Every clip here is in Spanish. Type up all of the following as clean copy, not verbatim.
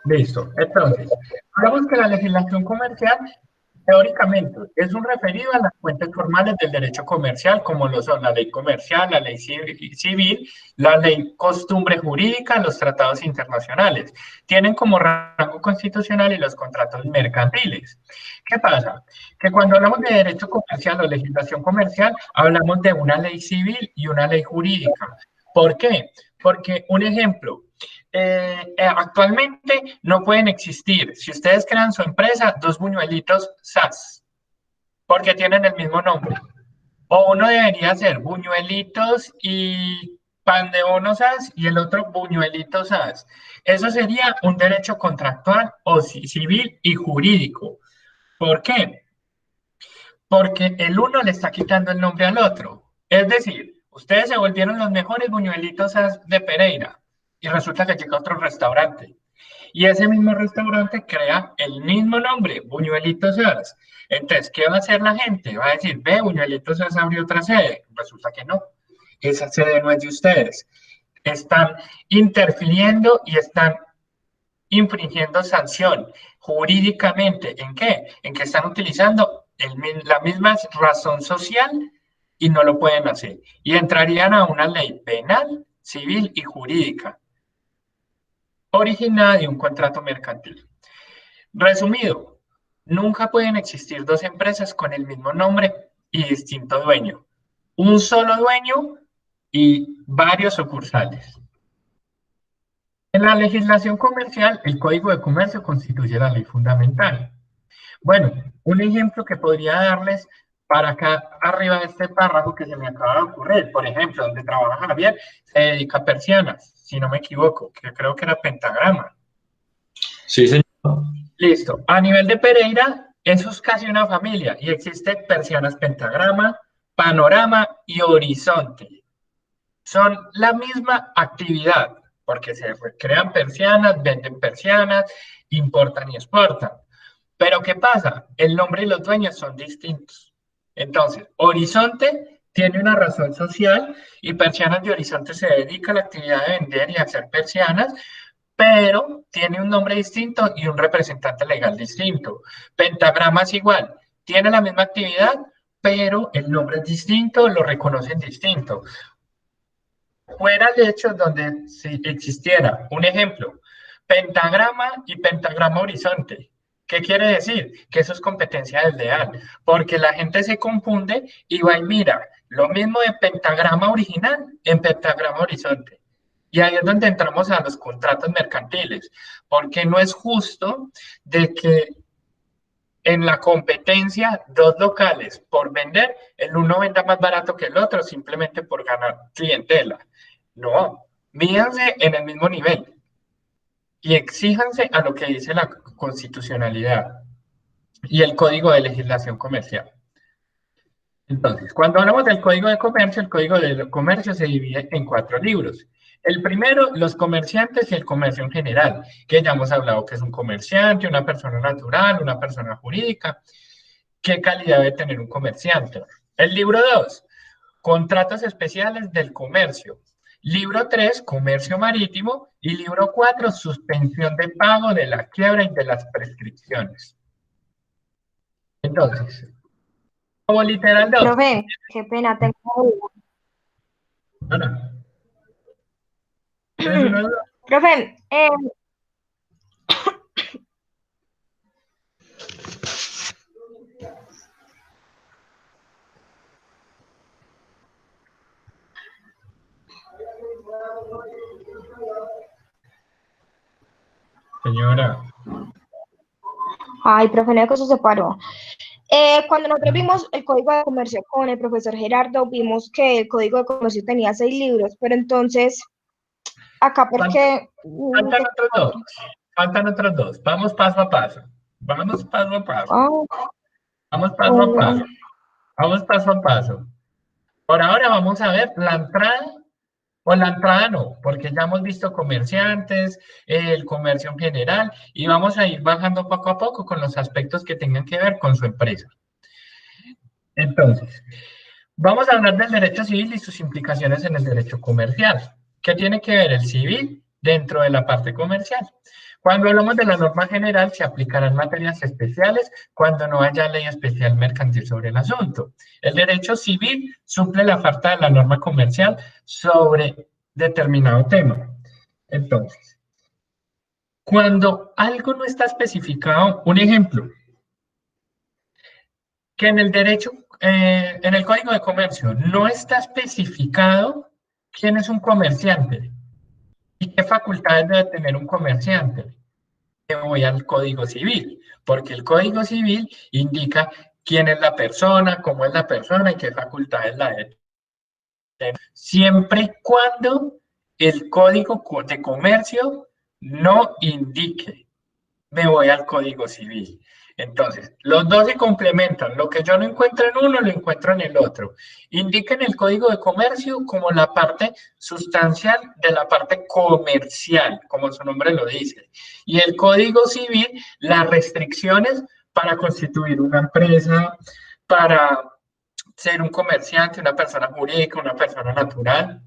Listo. Entonces, hablamos que la legislación comercial, teóricamente, es un referido a las fuentes formales del derecho comercial, como lo son la ley comercial, la ley civil, la ley costumbre jurídica, los tratados internacionales. Tienen como rango constitucional y los contratos mercantiles. ¿Qué pasa? Que cuando hablamos de derecho comercial o legislación comercial, hablamos de una ley civil y una ley jurídica. ¿Por qué? Porque, un ejemplo, actualmente no pueden existir, si ustedes crean su empresa, dos buñuelitos SAS, porque tienen el mismo nombre. O uno debería ser buñuelitos y pan de bono SAS y el otro buñuelitos SAS. Eso sería un derecho contractual o civil y jurídico. ¿Por qué? Porque el uno le está quitando el nombre al otro. Es decir, ustedes se volvieron los mejores buñuelitos de Pereira y resulta que llega otro restaurante. Y ese mismo restaurante crea el mismo nombre, Buñuelitos As. Entonces, ¿qué va a hacer la gente? Va a decir, ve, Buñuelitos As abrió otra sede. Resulta que no. Esa sede no es de ustedes. Están interfiriendo y están infringiendo sanción jurídicamente. ¿En qué? En que están utilizando la misma razón social y no lo pueden hacer. Y entrarían a una ley penal, civil y jurídica, originada de un contrato mercantil. Resumido, nunca pueden existir dos empresas con el mismo nombre y distinto dueño. Un solo dueño y varios sucursales. En la legislación comercial, el Código de Comercio constituye la ley fundamental. Bueno, un ejemplo que podría darles para acá arriba de este párrafo que se me acaba de ocurrir, por ejemplo, donde trabaja Javier, se dedica a persianas, si no me equivoco, que creo que era pentagrama. Sí, señor. Listo. A nivel de Pereira, eso es casi una familia y existe persianas pentagrama, panorama y horizonte. Son la misma actividad, porque se crean persianas, venden persianas, importan y exportan. Pero ¿qué pasa? El nombre y los dueños son distintos. Entonces, Horizonte tiene una razón social y Persianas de Horizonte se dedica a la actividad de vender y hacer persianas, pero tiene un nombre distinto y un representante legal distinto. Pentagrama es igual, tiene la misma actividad, pero el nombre es distinto, lo reconocen distinto. Fuera el hecho donde si existiera un ejemplo, pentagrama y pentagrama horizonte. ¿Qué quiere decir? Que eso es competencia desleal, porque la gente se confunde y va y mira lo mismo de pentagrama original en pentagrama horizonte. Y ahí es donde entramos a los contratos mercantiles, porque no es justo de que en la competencia dos locales por vender, el uno venda más barato que el otro simplemente por ganar clientela. No, mídanse en el mismo nivel y exíjanse a lo que dice la constitucionalidad y el Código de Legislación Comercial. Entonces, cuando hablamos del Código de Comercio, el Código de Comercio se divide en 4 libros. El primero, los comerciantes y el comercio en general, que ya hemos hablado que es un comerciante, una persona natural, una persona jurídica. ¿Qué calidad debe tener un comerciante? El libro 2, contratos especiales del comercio. Libro 3, comercio marítimo. Y libro 4, suspensión de pago de la quiebra y de las prescripciones. Entonces, como literal 2. Profe, qué pena, tengo No, no. ¿Tienes una duda? Profe, Señora. ay, profe, no, que eso se paró. Cuando nosotros vimos el Código de Comercio con el profesor Gerardo, vimos que el Código de Comercio tenía 6 libros, pero entonces, acá, ¿por qué? Faltan otros 2. Faltan otros 2. Vamos paso a paso. Vamos paso a paso. Oh, Vamos paso a paso. Vamos paso a paso. Por ahora vamos a ver la entrada o la entrada no, porque ya hemos visto comerciantes, el comercio en general, y vamos a ir bajando poco a poco con los aspectos que tengan que ver con su empresa. Entonces, vamos a hablar del derecho civil y sus implicaciones en el derecho comercial. ¿Qué tiene que ver el civil dentro de la parte comercial. Cuando hablamos de la norma general, se aplicarán materias especiales cuando no haya ley especial mercantil sobre el asunto. El derecho civil suple la falta de la norma comercial sobre determinado tema. Entonces, cuando algo no está especificado, un ejemplo, que en el derecho, en el Código de Comercio, no está especificado quién es un comerciante y qué facultades debe tener un comerciante. Me voy al Código Civil, porque el Código Civil indica quién es la persona, cómo es la persona y qué facultades la debe tener. Siempre y cuando el Código de Comercio no indique, me voy al Código Civil. Entonces, los dos se complementan. Lo que yo no encuentro en uno, lo encuentro en el otro. Indiquen el Código de Comercio como la parte sustancial de la parte comercial, como su nombre lo dice. Y el Código Civil, las restricciones para constituir una empresa, para ser un comerciante, una persona jurídica, una persona natural.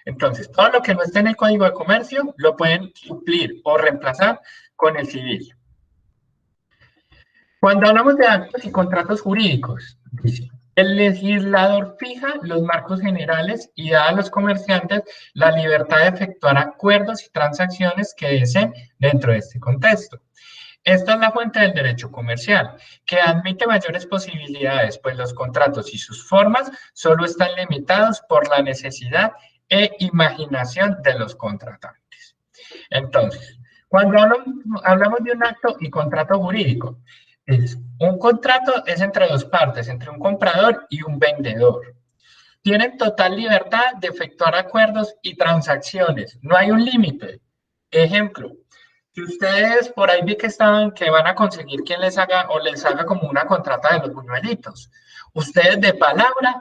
Entonces, todo lo que no esté en el Código de Comercio lo pueden suplir o reemplazar con el civil. Cuando hablamos de actos y contratos jurídicos, dice, el legislador fija los marcos generales y da a los comerciantes la libertad de efectuar acuerdos y transacciones que deseen dentro de este contexto. Esta es la fuente del derecho comercial, que admite mayores posibilidades, pues los contratos y sus formas solo están limitados por la necesidad e imaginación de los contratantes. Entonces, cuando hablamos de un acto y contrato jurídico, un contrato es entre dos partes, entre un comprador y un vendedor. Tienen total libertad de efectuar acuerdos y transacciones, no hay un límite. Ejemplo, si ustedes por ahí vi que van a conseguir quien les haga o les haga como una contrata de los buñuelitos, ustedes de palabra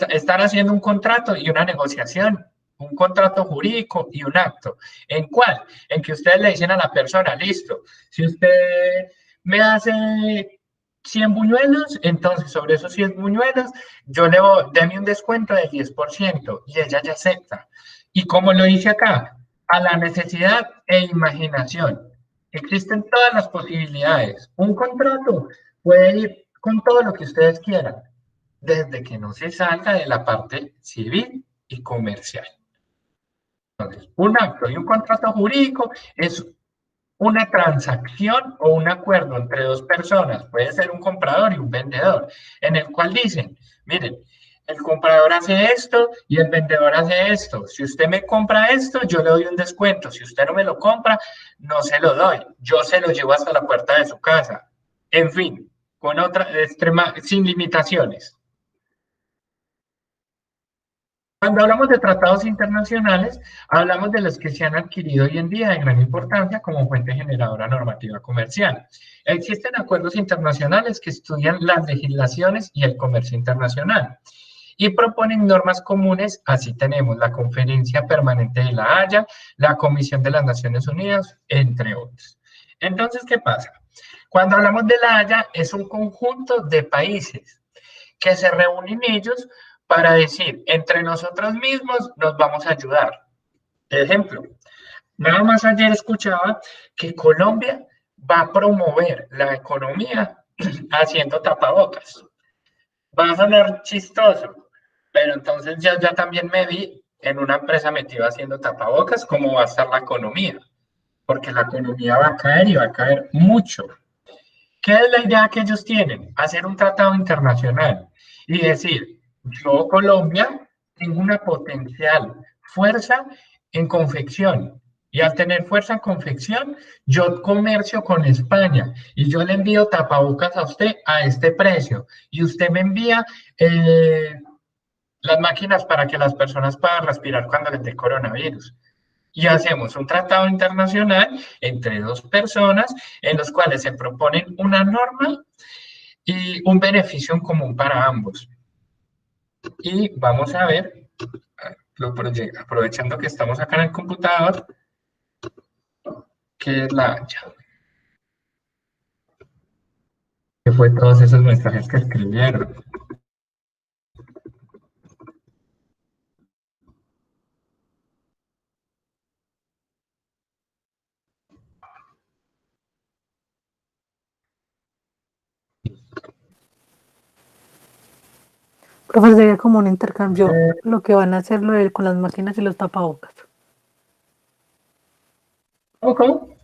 están haciendo un contrato y una negociación, un contrato jurídico y un acto. ¿En cuál? En que ustedes le dicen a la persona, listo, si usted me hace 100 buñuelos, entonces sobre esos 100 buñuelos, yo le voy, deme un descuento del 10% y ella ya acepta. Y como lo dice acá, a la necesidad e imaginación. Existen todas las posibilidades. Un contrato puede ir con todo lo que ustedes quieran, desde que no se salga de la parte civil y comercial. Entonces, un acto y un contrato jurídico es una transacción o un acuerdo entre dos personas, puede ser un comprador y un vendedor, en el cual dicen, miren, el comprador hace esto y el vendedor hace esto. Si usted me compra esto, yo le doy un descuento. Si usted no me lo compra, no se lo doy. Yo se lo llevo hasta la puerta de su casa. En fin, con otra sin limitaciones. Cuando hablamos de tratados internacionales, hablamos de los que se han adquirido hoy en día de gran importancia como fuente generadora normativa comercial. Existen acuerdos internacionales que estudian las legislaciones y el comercio internacional y proponen normas comunes. Así tenemos la Conferencia Permanente de La Haya, la Comisión de las Naciones Unidas, entre otros. Entonces, ¿qué pasa? Cuando hablamos de La Haya, es un conjunto de países que se reúnen ellos para decir, entre nosotros mismos nos vamos a ayudar. Ejemplo, nada más ayer escuchaba que Colombia va a promover la economía haciendo tapabocas. Va a sonar chistoso, pero entonces ya también me vi en una empresa metida haciendo tapabocas, cómo va a estar la economía, porque la economía va a caer y va a caer mucho. ¿Qué es la idea que ellos tienen? Hacer un tratado internacional y decir, yo, Colombia, tengo una potencial fuerza en confección. Y al tener fuerza en confección, yo comercio con España y yo le envío tapabocas a usted a este precio. Y usted me envía las máquinas para que las personas puedan respirar cuando les dé coronavirus. Y hacemos un tratado internacional entre dos personas en los cuales se proponen una norma y un beneficio en común para ambos. Y vamos a ver, aprovechando que estamos acá en el computador, qué es la Haya. ¿Qué fue todos esos mensajes que escribieron? Profe, sería como un intercambio, lo que van a hacer con las máquinas y los tapabocas. ¿Cómo?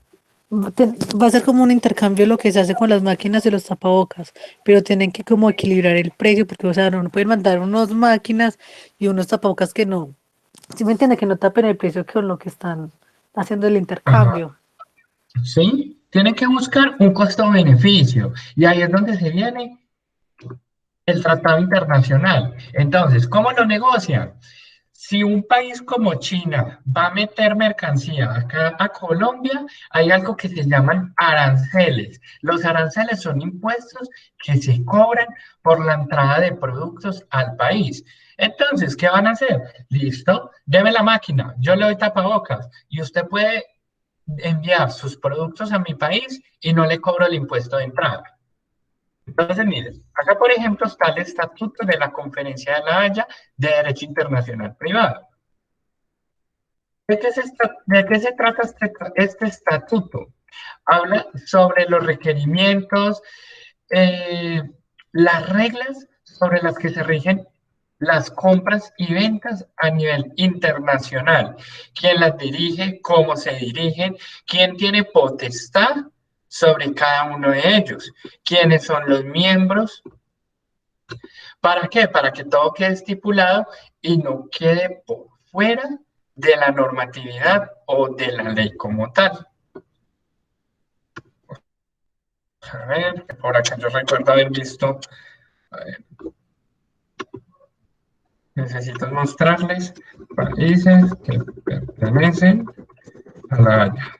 Va a ser como un intercambio lo que se hace con las máquinas y los tapabocas, pero tienen que como equilibrar el precio, porque, o sea, no pueden mandar unas máquinas y unos tapabocas que no, ¿sí me entiende? Que no tapen el precio con lo que están haciendo el Ajá. intercambio. Sí, tiene que buscar un costo-beneficio. Y ahí es donde se viene el tratado internacional. Entonces, ¿cómo lo negocian? Si un país como China va a meter mercancía acá a Colombia, hay algo que se llaman aranceles. Los aranceles son impuestos que se cobran por la entrada de productos al país. Entonces, ¿qué van a hacer? Listo, deme la máquina, yo le doy tapabocas y usted puede enviar sus productos a mi país y no le cobro el impuesto de entrada. Entonces, miren, acá por ejemplo está el estatuto de la Conferencia de la Haya de Derecho Internacional Privado. ¿De qué se trata este estatuto? Habla sobre los requerimientos, eh, las reglas sobre las que se rigen las compras y ventas a nivel internacional. ¿Quién las dirige? ¿Cómo se dirigen? ¿Quién tiene potestad sobre cada uno de ellos? ¿Quiénes son los miembros? ¿Para qué? Para que todo quede estipulado y no quede por fuera de la normatividad o de la ley como tal. A ver, por acá yo recuerdo haber visto, a ver, necesito mostrarles países que pertenecen a la Haya.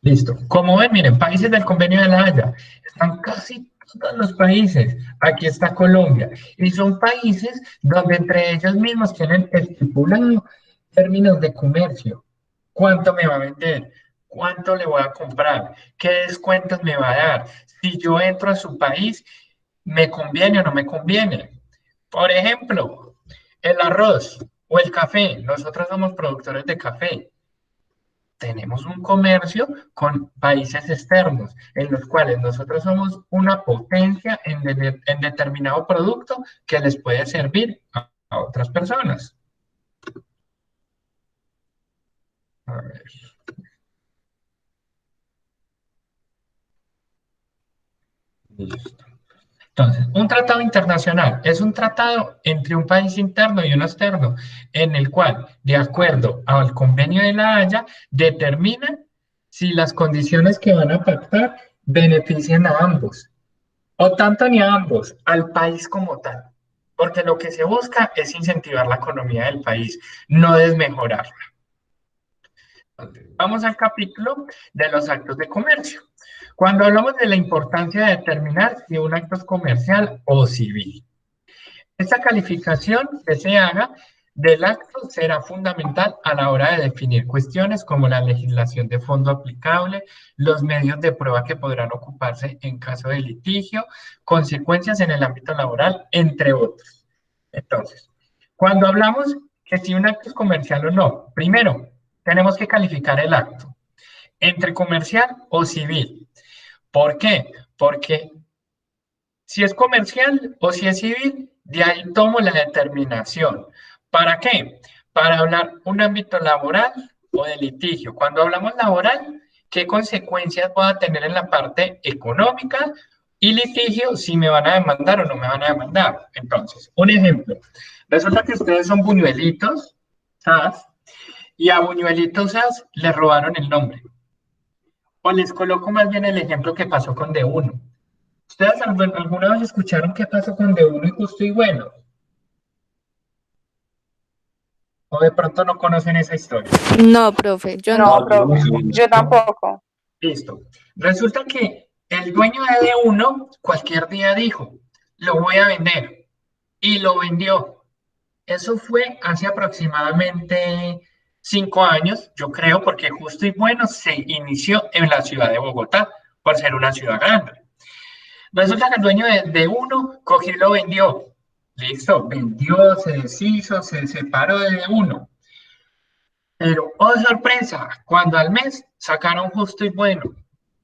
Listo. Como ven, miren, países del Convenio de la Haya, están casi todos los países. Aquí está Colombia. Y son países donde entre ellos mismos tienen estipulado términos de comercio. ¿Cuánto me va a vender? ¿Cuánto le voy a comprar? ¿Qué descuentos me va a dar? Si yo entro a su país, ¿me conviene o no me conviene? Por ejemplo, el arroz o el café. Nosotros somos productores de café. Tenemos un comercio con países externos, en los cuales nosotros somos una potencia en determinado producto que les puede servir a otras personas. A ver. Listo. Entonces, un tratado internacional es un tratado entre un país interno y uno externo, en el cual, de acuerdo al convenio de la Haya, determina si las condiciones que van a pactar benefician a ambos. O tanto ni a ambos, al país como tal. Porque lo que se busca es incentivar la economía del país, no desmejorarla. Vamos al capítulo de los actos de comercio. Cuando hablamos de la importancia de determinar si un acto es comercial o civil. Esta calificación que se haga del acto será fundamental a la hora de definir cuestiones como la legislación de fondo aplicable, los medios de prueba que podrán ocuparse en caso de litigio, consecuencias en el ámbito laboral, entre otros. Entonces, cuando hablamos que si un acto es comercial o no, primero tenemos que calificar el acto entre comercial o civil. ¿Por qué? Porque si es comercial o si es civil, de ahí tomo la determinación. ¿Para qué? Para hablar un ámbito laboral o de litigio. Cuando hablamos laboral, ¿qué consecuencias voy a tener en la parte económica? Y litigio, si me van a demandar o no me van a demandar. Entonces, un ejemplo. Resulta que ustedes son buñuelitos, ¿sabes? Y a buñuelitos SAS le robaron el nombre. O les coloco más bien el ejemplo que pasó con D1. ¿Ustedes alguna vez escucharon qué pasó con De Uno y Justo y Bueno? ¿O de pronto no conocen esa historia? No, profe, yo no. No, profe, yo tampoco. Listo. Resulta que el dueño de D1 cualquier día dijo, lo voy a vender. Y lo vendió. Eso fue hace aproximadamente 5 años, yo creo, porque Justo y Bueno se inició en la ciudad de Bogotá, por ser una ciudad grande. Resulta que el dueño de uno cogió y lo vendió. Listo, vendió, se deshizo, se separó de uno. Pero, oh sorpresa, cuando al mes sacaron Justo y Bueno.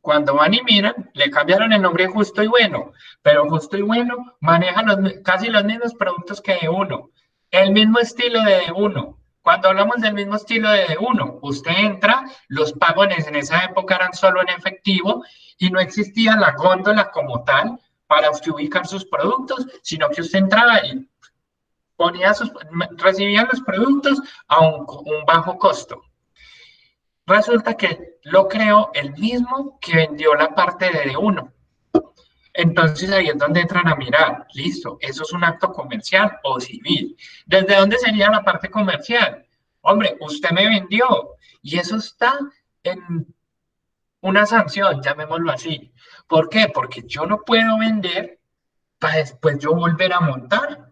Cuando van y miran, le cambiaron el nombre a Justo y Bueno, pero Justo y Bueno maneja casi los mismos productos que de uno, el mismo estilo de uno. Cuando hablamos del mismo estilo de uno, usted entra, los pagos en esa época eran solo en efectivo y no existía la góndola como tal para usted ubicar sus productos, sino que usted entraba y recibía los productos a un bajo costo. Resulta que lo creó el mismo que vendió la parte de uno. Entonces ahí es donde entran a mirar, listo, eso es un acto comercial o civil. ¿Desde dónde sería la parte comercial? Hombre, usted me vendió y eso está en una sanción, llamémoslo así. ¿Por qué? Porque yo no puedo vender para después yo volver a montar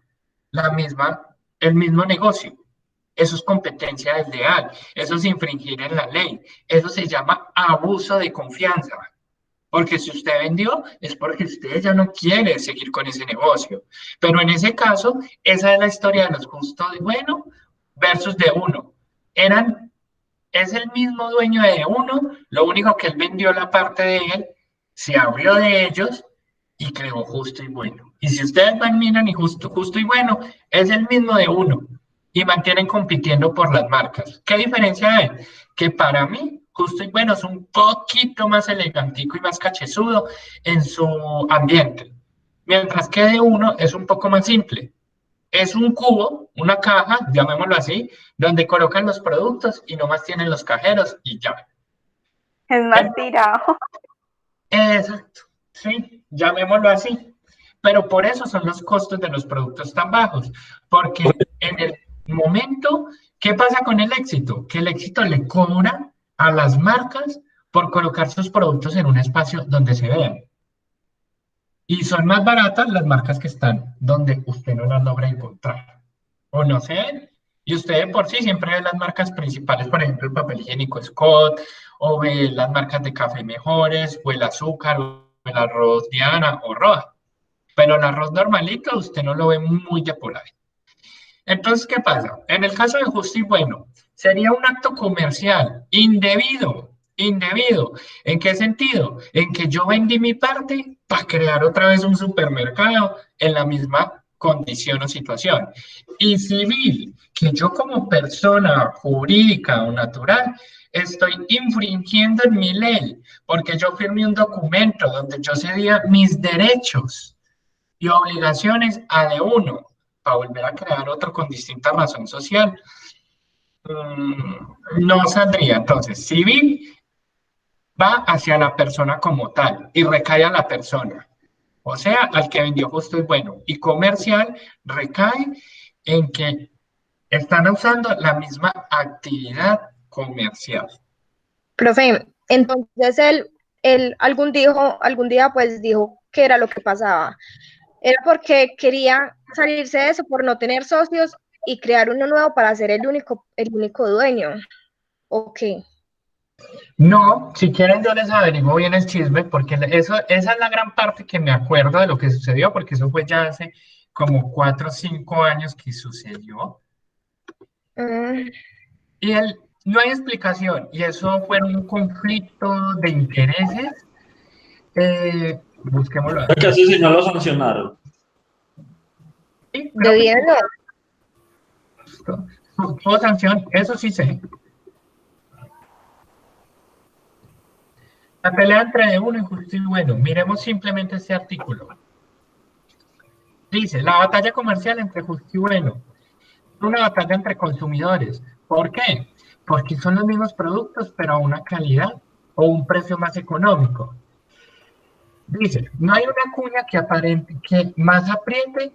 el mismo negocio. Eso es competencia desleal, eso es infringir en la ley, eso se llama abuso de confianza. Porque si usted vendió, es porque usted ya no quiere seguir con ese negocio. Pero en ese caso, esa es la historia de los Justo y Bueno versus de uno. Es el mismo dueño de uno, lo único que él vendió la parte de él, se abrió de ellos y creó Justo y Bueno. Y si ustedes van, miran y Justo y Bueno, es el mismo de uno y mantienen compitiendo por las marcas. ¿Qué diferencia hay? Que para mí, Justo y Bueno es un poquito más elegantico y más cachezudo en su ambiente, mientras que de uno es un poco más simple. Es un cubo, una caja, llamémoslo así, donde colocan los productos y nomás tienen los cajeros y ya. Es más tirado. Exacto, sí, llamémoslo así. Pero por eso son los costos de los productos tan bajos, porque en el momento, ¿qué pasa con el éxito? Que el éxito le cobra a las marcas por colocar sus productos en un espacio donde se vean. Y son más baratas las marcas que están donde usted no las logra encontrar. O no se ven. Y usted de por sí siempre ve las marcas principales, por ejemplo, el papel higiénico Scott, o ve las marcas de café mejores, o el azúcar, o el arroz Diana, o Roa. Pero el arroz normalito usted no lo ve muy de por ahí. Entonces, ¿qué pasa? En el caso de Justo y Bueno, sería un acto comercial indebido. Indebido. ¿En qué sentido? En que yo vendí mi parte para crear otra vez un supermercado en la misma condición o situación. Y civil, que yo como persona jurídica o natural estoy infringiendo en mi ley, porque yo firmé un documento donde yo cedía mis derechos y obligaciones a de uno, para volver a crear otro con distinta razón social, no saldría. Entonces, civil va hacia la persona como tal y recae a la persona, o sea, al que vendió Justo y Bueno. Y comercial recae en que están usando la misma actividad comercial. Profe, entonces él algún día pues dijo qué era lo que pasaba. Era porque quería salirse de eso por no tener socios y crear uno nuevo para ser el único dueño. ¿O qué? No, si quieren yo les averiguo bien el chisme, porque esa es la gran parte que me acuerdo de lo que sucedió, porque eso fue ya hace como 4 o 5 años que sucedió. Y no hay explicación, y eso fue un conflicto de intereses. Busquémoslo. Casi si no lo sancionaron. Sí, Debieron. Tuvo sanción, eso sí sé. La pelea entre de uno y Justo y Bueno. Miremos simplemente este artículo. Dice, la batalla comercial entre Justo y Bueno. Una batalla entre consumidores. ¿Por qué? Porque son los mismos productos, pero a una calidad o un precio más económico. Dice, no hay una cuña que más apriete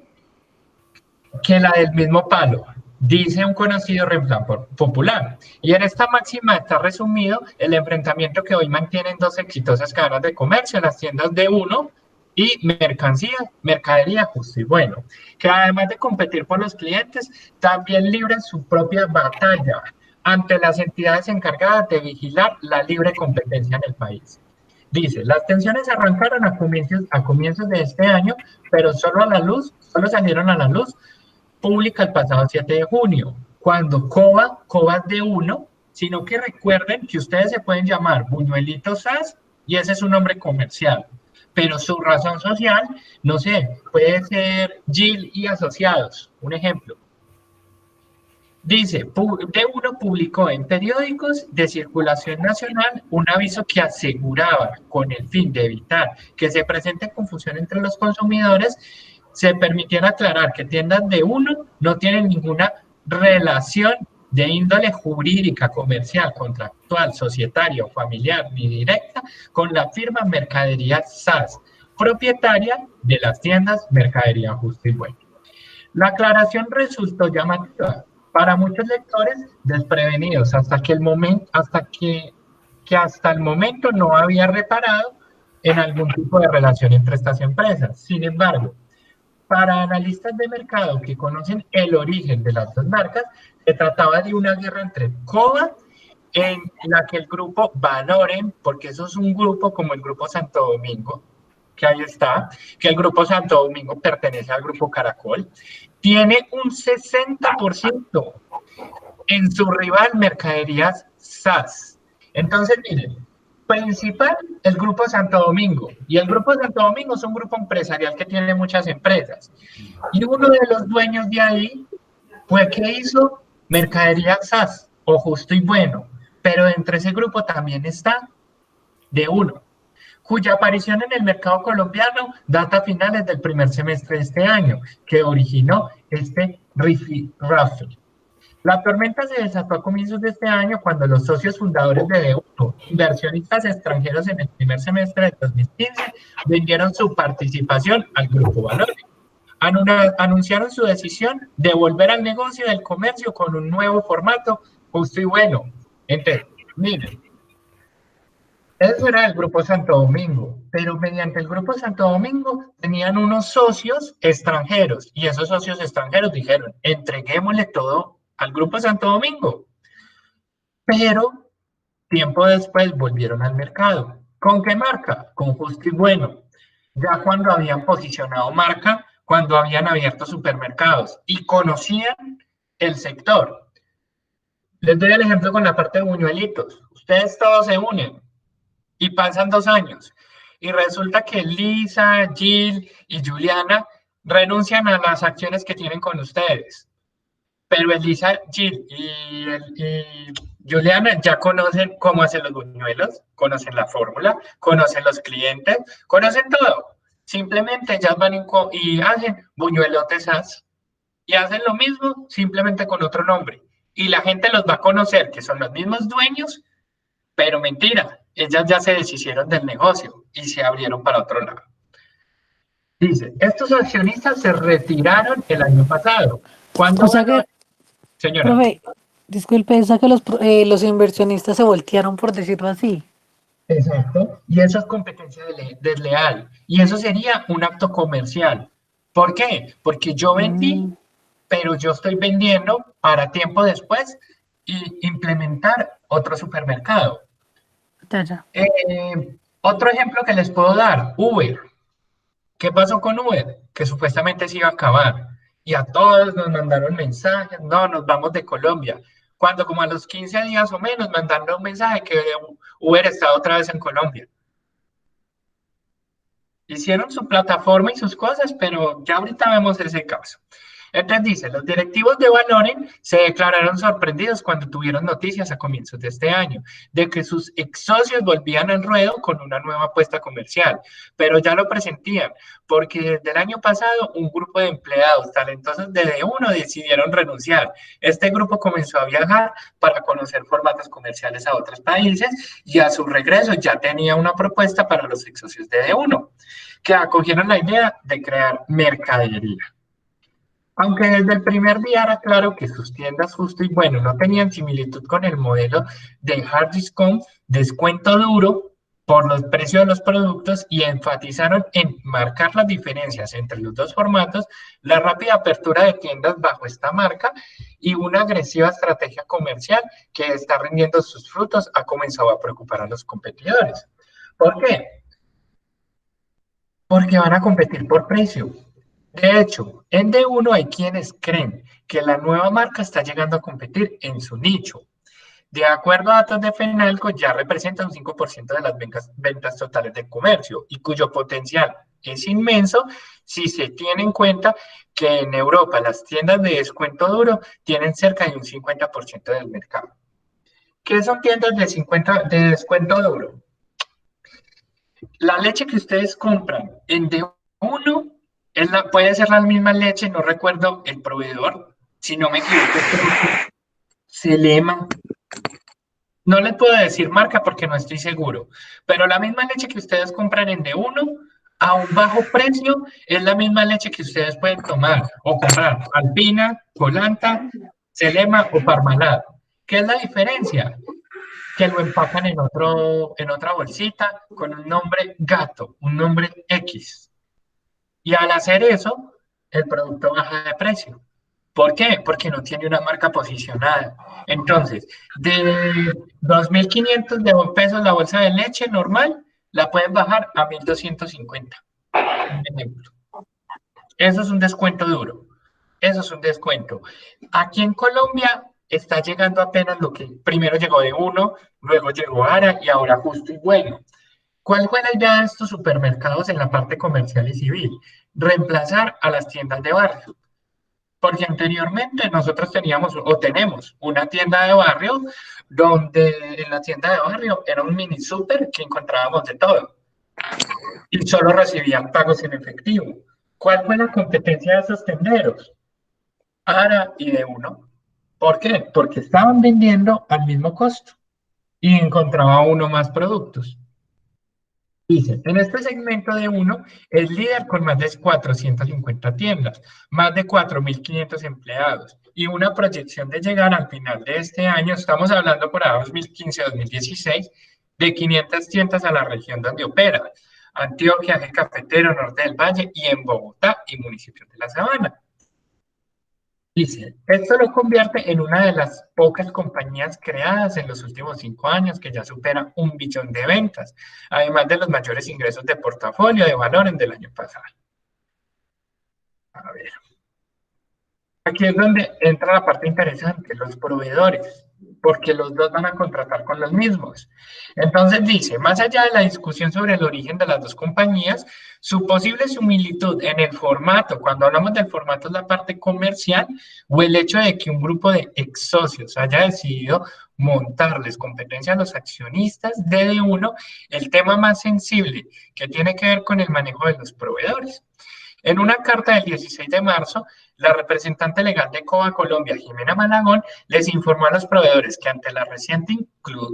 que la del mismo palo, dice un conocido refrán popular. Y en esta máxima está resumido el enfrentamiento que hoy mantienen dos exitosas cadenas de comercio, las tiendas de uno y mercadería Justo y Bueno, que además de competir por los clientes, también libran su propia batalla ante las entidades encargadas de vigilar la libre competencia en el país. Dice, las tensiones arrancaron a comienzos de este año, pero solo salieron a la luz pública el pasado 7 de junio, cuando Cobas de Uno sino que recuerden que ustedes se pueden llamar Buñuelitos SAS y ese es su nombre comercial, pero su razón social, no sé, puede ser Gil y Asociados, un ejemplo. Dice, D1 publicó en periódicos de circulación nacional un aviso que aseguraba, con el fin de evitar que se presente confusión entre los consumidores, se permitiera aclarar que tiendas D1 no tienen ninguna relación de índole jurídica, comercial, contractual, societaria o familiar ni directa con la firma Mercadería SAS, propietaria de las tiendas Mercadería Justo y Bueno. La aclaración resultó llamativa para muchos lectores desprevenidos hasta el momento no había reparado en algún tipo de relación entre estas empresas. Sin embargo, para analistas de mercado que conocen el origen de las dos marcas, se trataba de una guerra entre COBA, en la que el grupo Valoren, porque eso es un grupo como el Grupo Santo Domingo, que ahí está, que el Grupo Santo Domingo pertenece al Grupo Caracol, tiene un 60% en su rival Mercaderías SAS. Entonces, miren, principal, el Grupo Santo Domingo. Y el Grupo Santo Domingo es un grupo empresarial que tiene muchas empresas. Y uno de los dueños de ahí fue que hizo Mercaderías SAS, o Justo y Bueno. Pero entre ese grupo también está D1, cuya aparición en el mercado colombiano data a finales del primer semestre de este año, que originó este rifirrafe. La tormenta se desató a comienzos de este año cuando los socios fundadores de D1, inversionistas extranjeros en el primer semestre de 2015, vendieron su participación al Grupo Valores. Anunciaron su decisión de volver al negocio del comercio con un nuevo formato justo y bueno. Entonces, miren, eso era el Grupo Santo Domingo, pero mediante el Grupo Santo Domingo tenían unos socios extranjeros y esos socios extranjeros dijeron, entreguémosle todo al Grupo Santo Domingo. Pero tiempo después volvieron al mercado. ¿Con qué marca? Con Justo y Bueno. Ya cuando habían posicionado marca, cuando habían abierto supermercados y conocían el sector. Les doy el ejemplo con la parte de Buñuelitos. Ustedes todos se unen y pasan 2 años. Y resulta que Lisa, Jill y Juliana renuncian a las acciones que tienen con ustedes. Pero Elisa, Jill y Juliana ya conocen cómo hacen los buñuelos, conocen la fórmula, conocen los clientes, conocen todo. Simplemente ellas van y hacen buñuelotes SAS y hacen lo mismo simplemente con otro nombre. Y la gente los va a conocer, que son los mismos dueños, pero mentira, ellas ya se deshicieron del negocio y se abrieron para otro lado. Dice, estos accionistas se retiraron el año pasado. ¿Cuándo? O sea que, señora. profe, disculpe, o sea que los inversionistas se voltearon, por decirlo así. Exacto, y eso es competencia desleal, y eso sería un acto comercial. ¿Por qué? Porque yo vendí, pero yo estoy vendiendo para tiempo después y implementar otro supermercado. Ya. Otro ejemplo que les puedo dar, Uber. ¿Qué pasó con Uber? Que supuestamente se iba a acabar. Y a todos nos mandaron mensajes, no, nos vamos de Colombia. Cuando como a los 15 días o menos mandaron un mensaje que Uber está otra vez en Colombia. Hicieron su plataforma y sus cosas, pero ya ahorita vemos ese caso. Entonces dice, los directivos de Valoren se declararon sorprendidos cuando tuvieron noticias a comienzos de este año de que sus ex socios volvían al ruedo con una nueva apuesta comercial, pero ya lo presentían, porque desde el año pasado un grupo de empleados talentosos de D1 decidieron renunciar. Este grupo comenzó a viajar para conocer formatos comerciales a otros países y a su regreso ya tenía una propuesta para los ex socios de D1, que acogieron la idea de crear mercadería. Aunque desde el primer día era claro que sus tiendas Justo y Bueno no tenían similitud con el modelo de hard discount, descuento duro por los precios de los productos y enfatizaron en marcar las diferencias entre los dos formatos, la rápida apertura de tiendas bajo esta marca y una agresiva estrategia comercial que está rindiendo sus frutos ha comenzado a preocupar a los competidores. ¿Por qué? Porque van a competir por precio. De hecho, en D1 hay quienes creen que la nueva marca está llegando a competir en su nicho. De acuerdo a datos de FENALCO, ya representa un 5% de las ventas totales del comercio y cuyo potencial es inmenso si se tiene en cuenta que en Europa las tiendas de descuento duro tienen cerca de un 50% del mercado. ¿Qué son tiendas de descuento duro? La leche que ustedes compran en D1 puede ser la misma leche, no recuerdo el proveedor, si no me equivoco, creo que Selema. No les puedo decir marca porque no estoy seguro, pero la misma leche que ustedes compran en D1 a un bajo precio es la misma leche que ustedes pueden tomar o comprar Alpina, Colanta, Selema o Parmalat. ¿Qué es la diferencia? Que lo empacan en otra bolsita con un nombre gato, un nombre X. Y al hacer eso, el producto baja de precio. ¿Por qué? Porque no tiene una marca posicionada. Entonces, de 2.500 de pesos la bolsa de leche normal, la pueden bajar a 1.250. Un ejemplo. Eso es un descuento duro. Eso es un descuento. Aquí en Colombia está llegando apenas lo que primero llegó de uno, luego llegó Ara y ahora Justo y Bueno. ¿Cuál fue la idea de estos supermercados en la parte comercial y civil? Reemplazar a las tiendas de barrio. Porque anteriormente nosotros teníamos o tenemos una tienda de barrio donde en la tienda de barrio era un mini súper que encontrábamos de todo y solo recibían pagos en efectivo. ¿Cuál fue la competencia de esos tenderos? Ara y de uno. ¿Por qué? Porque estaban vendiendo al mismo costo y encontraba uno más productos. Dice, en este segmento de uno es líder con más de 450 tiendas, más de 4.500 empleados y una proyección de llegar al final de este año, estamos hablando por ahí 2015-2016, de 500 tiendas a la región donde opera, Antioquia, Eje Cafetero, Norte del Valle y en Bogotá y municipios de La Sabana. Dice, esto lo convierte en una de las pocas compañías creadas en los últimos 5 años que ya supera 1 billón de ventas, además de los mayores ingresos de portafolio de valores del año pasado. A ver. Aquí es donde entra la parte interesante, los proveedores, porque los dos van a contratar con los mismos. Entonces dice, más allá de la discusión sobre el origen de las dos compañías, su posible similitud en el formato, cuando hablamos del formato es la parte comercial, o el hecho de que un grupo de ex socios haya decidido montarles competencia a los accionistas de uno, el tema más sensible que tiene que ver con el manejo de los proveedores. En una carta del 16 de marzo, la representante legal de COA Colombia, Jimena Malagón, les informó a los proveedores que ante la reciente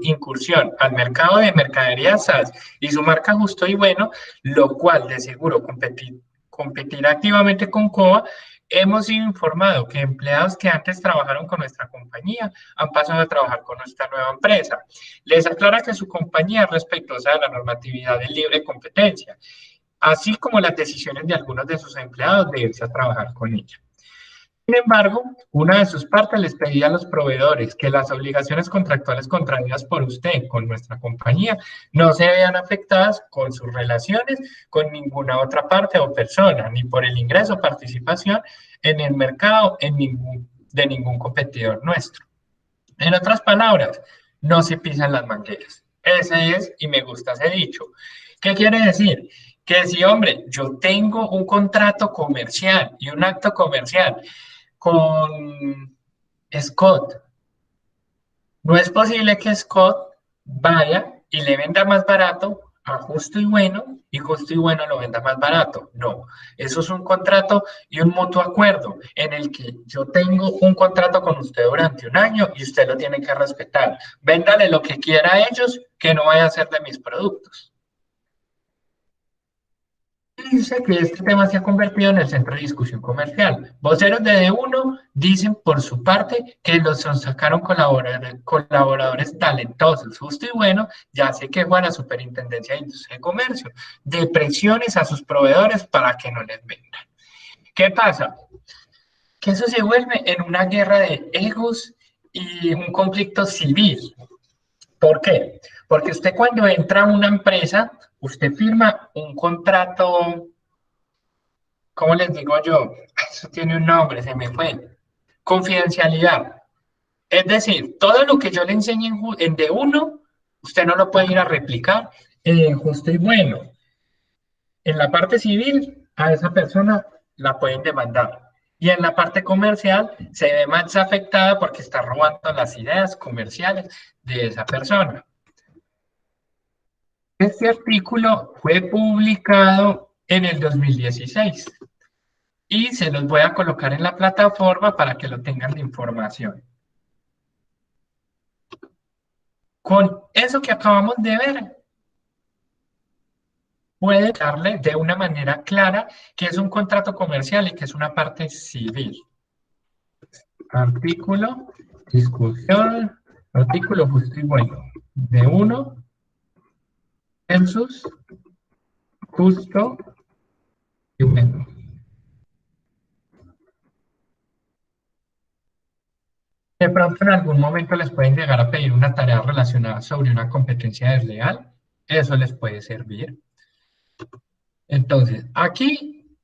incursión al mercado de mercadería SaaS y su marca Justo y Bueno, lo cual de seguro competirá activamente con COA, hemos sido informados que empleados que antes trabajaron con nuestra compañía han pasado a trabajar con nuestra nueva empresa. Les aclara que su compañía es respetuosa de la normatividad de libre competencia, así como las decisiones de algunos de sus empleados de irse a trabajar con ella. Sin embargo, una de sus partes les pedía a los proveedores que las obligaciones contractuales contraídas por usted con nuestra compañía no se vean afectadas con sus relaciones con ninguna otra parte o persona, ni por el ingreso o participación en el mercado de ningún competidor nuestro. En otras palabras, no se pisan las mangueras. Ese es, y me gusta ese dicho. ¿Qué quiere decir? Que si, hombre, yo tengo un contrato comercial y un acto comercial con Scott, no es posible que Scott vaya y le venda más barato a Justo y Justo y Bueno lo venda más barato. No, eso es un contrato y un mutuo acuerdo en el que yo tengo un contrato con usted durante un año y usted lo tiene que respetar. Véndale lo que quiera a ellos, que no vaya a ser de mis productos. Dice que este tema se ha convertido en el centro de discusión comercial. Voceros de D1 dicen por su parte que los sacaron colaboradores talentosos, Justo y Bueno, ya se quejó a la Superintendencia de Industria y Comercio de presiones a sus proveedores para que no les vendan. ¿Qué pasa? Que eso se vuelve en una guerra de egos y un conflicto civil. ¿Por qué? Porque usted cuando entra a una empresa, usted firma un contrato, ¿cómo les digo yo? Eso tiene un nombre, se me fue. Confidencialidad. Es decir, todo lo que yo le enseñe en D1, usted no lo puede ir a replicar en justo y bueno. En la parte civil, a esa persona la pueden demandar. Y en la parte comercial se ve más afectada porque está robando las ideas comerciales de esa persona. Este artículo fue publicado en el 2016 y se los voy a colocar en la plataforma para que lo tengan de información. Con eso que acabamos de ver, puede darle de una manera clara qué es un contrato comercial y qué es una parte civil. Artículo, discusión, artículo justo y bueno. D1 versus justo y bueno. De pronto en algún momento les pueden llegar a pedir una tarea relacionada sobre una competencia desleal. Eso les puede servir. Entonces, aquí,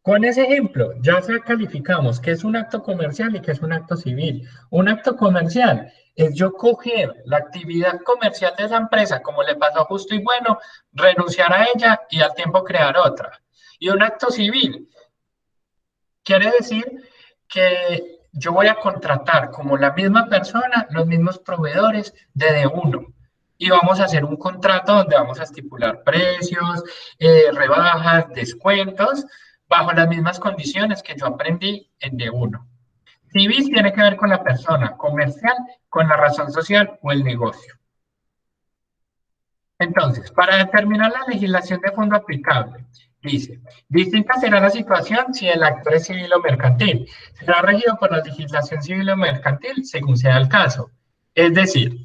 con ese ejemplo, ya calificamos qué es un acto comercial y qué es un acto civil. Un acto comercial es yo coger la actividad comercial de esa empresa, como le pasó a Justo y Bueno, renunciar a ella y al tiempo crear otra. Y un acto civil quiere decir que yo voy a contratar como la misma persona, los mismos proveedores de D1. Y vamos a hacer un contrato donde vamos a estipular precios, rebajas, descuentos, bajo las mismas condiciones que yo aprendí en D1. Civil tiene que ver con la persona, comercial con la razón social o el negocio. Entonces, para determinar la legislación de fondo aplicable, dice, distinta será la situación si el actor es civil o mercantil. Será regido por la legislación civil o mercantil según sea el caso. Es decir,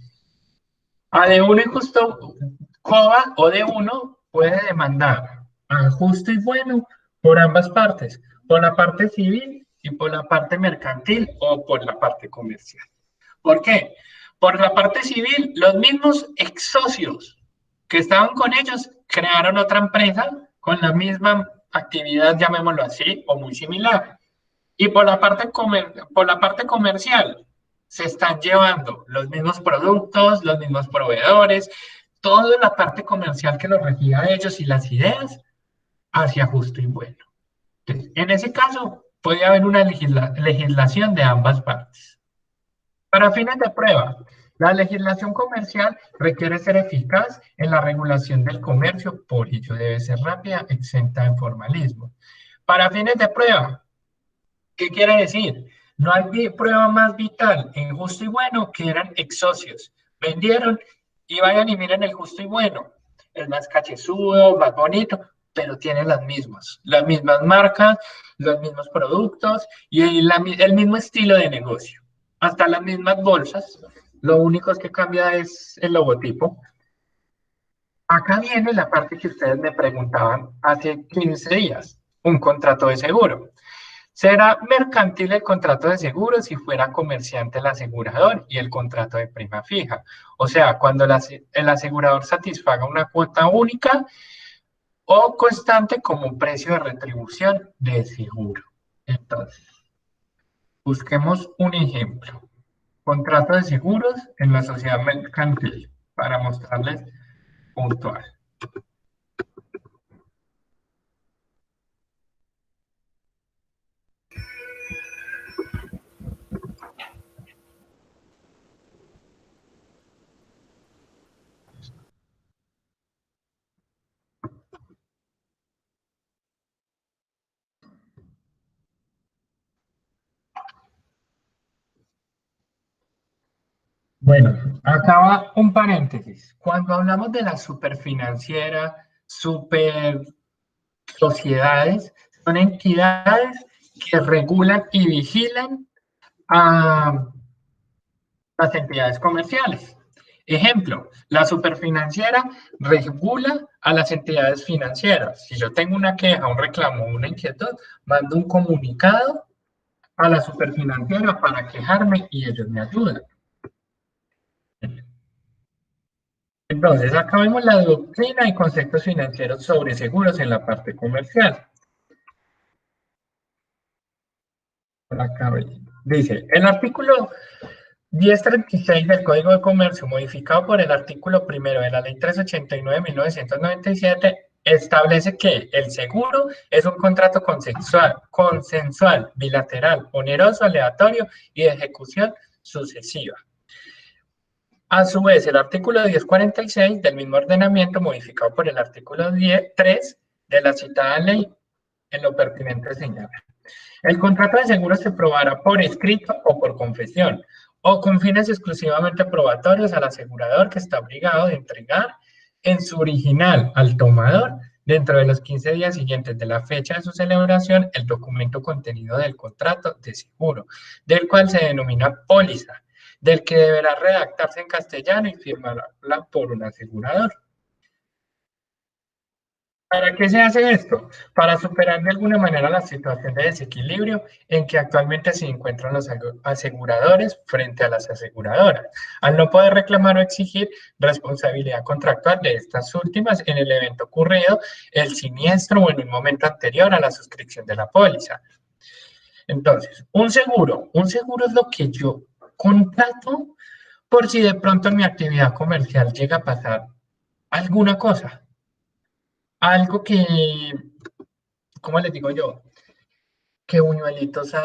a D1 y Justo COBA o D1 puede demandar a Justo y Bueno por ambas partes, por la parte civil y por la parte mercantil o por la parte comercial. ¿Por qué? Por la parte civil, los mismos ex socios que estaban con ellos crearon otra empresa con la misma actividad, llamémoslo así, o muy similar. Y por la parte comercial, se están llevando los mismos productos, los mismos proveedores, toda la parte comercial que los regía a ellos y las ideas hacia Justo y Bueno. Entonces, en ese caso, puede haber una legislación de ambas partes. Para fines de prueba, la legislación comercial requiere ser eficaz en la regulación del comercio, por ello debe ser rápida, exenta de formalismo. Para fines de prueba, ¿qué quiere decir? No hay prueba más vital en Justo y Bueno que eran ex socios. Vendieron y vayan y miren el Justo y Bueno. Es más cachezudo, más bonito, pero tiene las mismas marcas, los mismos productos y el mismo estilo de negocio. Hasta las mismas bolsas, lo único que cambia es el logotipo. Acá viene la parte que ustedes me preguntaban hace 15 días, un contrato de seguro. Será mercantil el contrato de seguro si fuera comerciante el asegurador y el contrato de prima fija. O sea, cuando el asegurador satisfaga una cuota única o constante como precio de retribución de seguro. Entonces, busquemos un ejemplo. Contrato de seguros en la sociedad mercantil para mostrarles puntual. Bueno, acaba un paréntesis. Cuando hablamos de la superfinanciera, super sociedades, son entidades que regulan y vigilan a las entidades comerciales. Ejemplo, la superfinanciera regula a las entidades financieras. Si yo tengo una queja, un reclamo, una inquietud, mando un comunicado a la superfinanciera para quejarme y ellos me ayudan. Entonces, acá vemos la doctrina y conceptos financieros sobre seguros en la parte comercial. Por acá, Dice, el artículo 1036 del Código de Comercio, modificado por el artículo primero de la Ley 389 de 1997, establece que el seguro es un contrato consensual, bilateral, oneroso, aleatorio y de ejecución sucesiva. A su vez, el artículo 1046 del mismo ordenamiento, modificado por el artículo 3 de la citada ley, en lo pertinente señala. El contrato de seguro se probará por escrito o por confesión, o con fines exclusivamente probatorios al asegurador que está obligado de entregar en su original al tomador, dentro de los 15 días siguientes de la fecha de su celebración, el documento contenido del contrato de seguro, del cual se denomina póliza, del que deberá redactarse en castellano y firmarla por un asegurador. ¿Para qué se hace esto? Para superar de alguna manera la situación de desequilibrio en que actualmente se encuentran los aseguradores frente a las aseguradoras, al no poder reclamar o exigir responsabilidad contractual de estas últimas en el evento ocurrido, el siniestro o en un momento anterior a la suscripción de la póliza. Entonces, un seguro es lo que yo contrato por si de pronto en mi actividad comercial llega a pasar alguna cosa. Algo que, ¿cómo les digo yo? Que Buñuelitos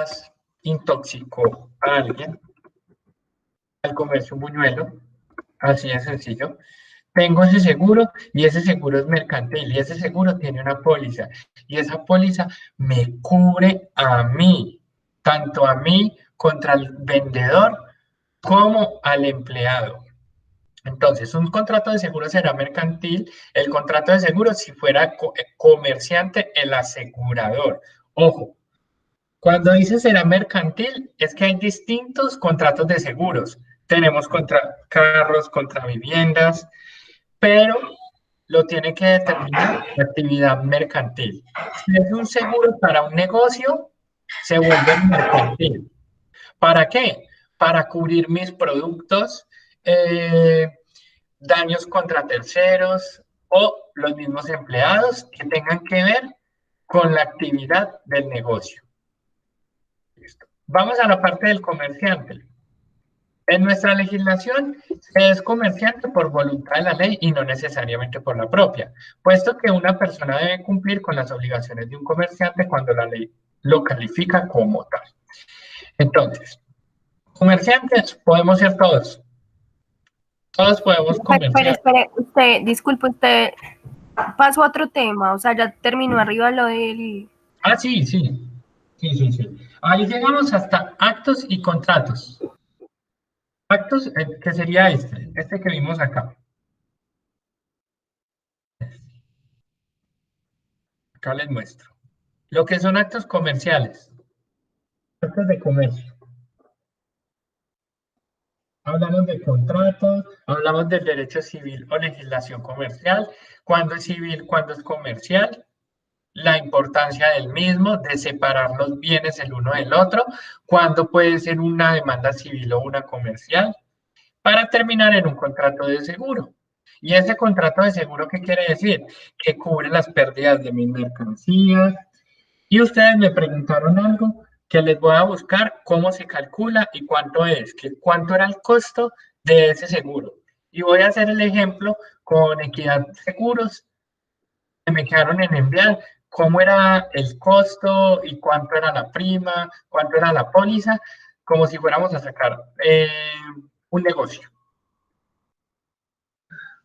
intoxicó a alguien al comerse un buñuelo, así de sencillo. Tengo ese seguro y ese seguro es mercantil y ese seguro tiene una póliza y esa póliza me cubre a mí, tanto a mí contra el vendedor como al empleado. Entonces, un contrato de seguro será mercantil, el contrato de seguro si fuera comerciante, el asegurador. Ojo, cuando dice será mercantil, es que hay distintos contratos de seguros. Tenemos contra carros, contra viviendas, pero lo tiene que determinar la actividad mercantil. Si es un seguro para un negocio, se vuelve mercantil. ¿Para qué? Para cubrir mis productos, daños contra terceros o los mismos empleados que tengan que ver con la actividad del negocio. Listo. Vamos a la parte del comerciante. En nuestra legislación se es comerciante por voluntad de la ley y no necesariamente por la propia, puesto que una persona debe cumplir con las obligaciones de un comerciante cuando la ley lo califica como tal. Entonces, comerciantes podemos ser todos. Todos podemos Pero comerciar. espere, usted, disculpe, usted pasó a otro tema, o sea, ya terminó arriba lo del... Ah, sí, sí. Sí, sí, sí. Ahí llegamos hasta actos y contratos. Actos, que sería este que vimos acá. Acá les muestro. Lo que son actos comerciales, actos de comercio. Hablamos de contratos, hablamos del derecho civil o legislación comercial, cuando es civil, cuando es comercial, la importancia del mismo, de separar los bienes el uno del otro, cuando puede ser una demanda civil o una comercial, para terminar en un contrato de seguro. ¿Y ese contrato de seguro qué quiere decir? Que cubre las pérdidas de mis mercancías. Y ustedes me preguntaron algo que les voy a buscar cómo se calcula y cuánto es, que cuánto era el costo de ese seguro. Y voy a hacer el ejemplo con Equidad Seguros, que me quedaron en enviar cómo era el costo y cuánto era la prima, cuánto era la póliza, como si fuéramos a sacar un negocio.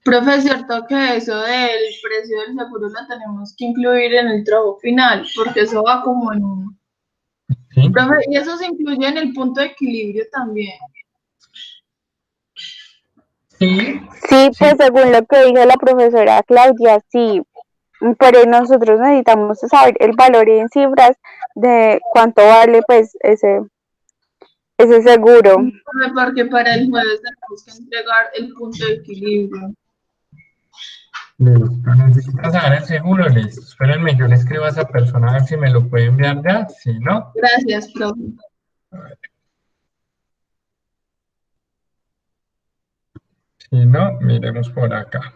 Profe, es cierto que eso del precio del seguro lo tenemos que incluir en el trabajo final, porque eso va como en un... ¿Sí? Profe, y eso se incluye en el punto de equilibrio también. Sí, Sí, sí, pues según lo que dijo la profesora Claudia, sí, pero nosotros necesitamos saber el valor en cifras de cuánto vale pues ese seguro. Profe, porque para el jueves tenemos que entregar el punto de equilibrio. listo. Necesitas saber el seguro, listo. Espérenme, yo le escribo a esa persona a ver si me lo puede enviar ya, si no. Gracias, profe. Si no, miremos por acá.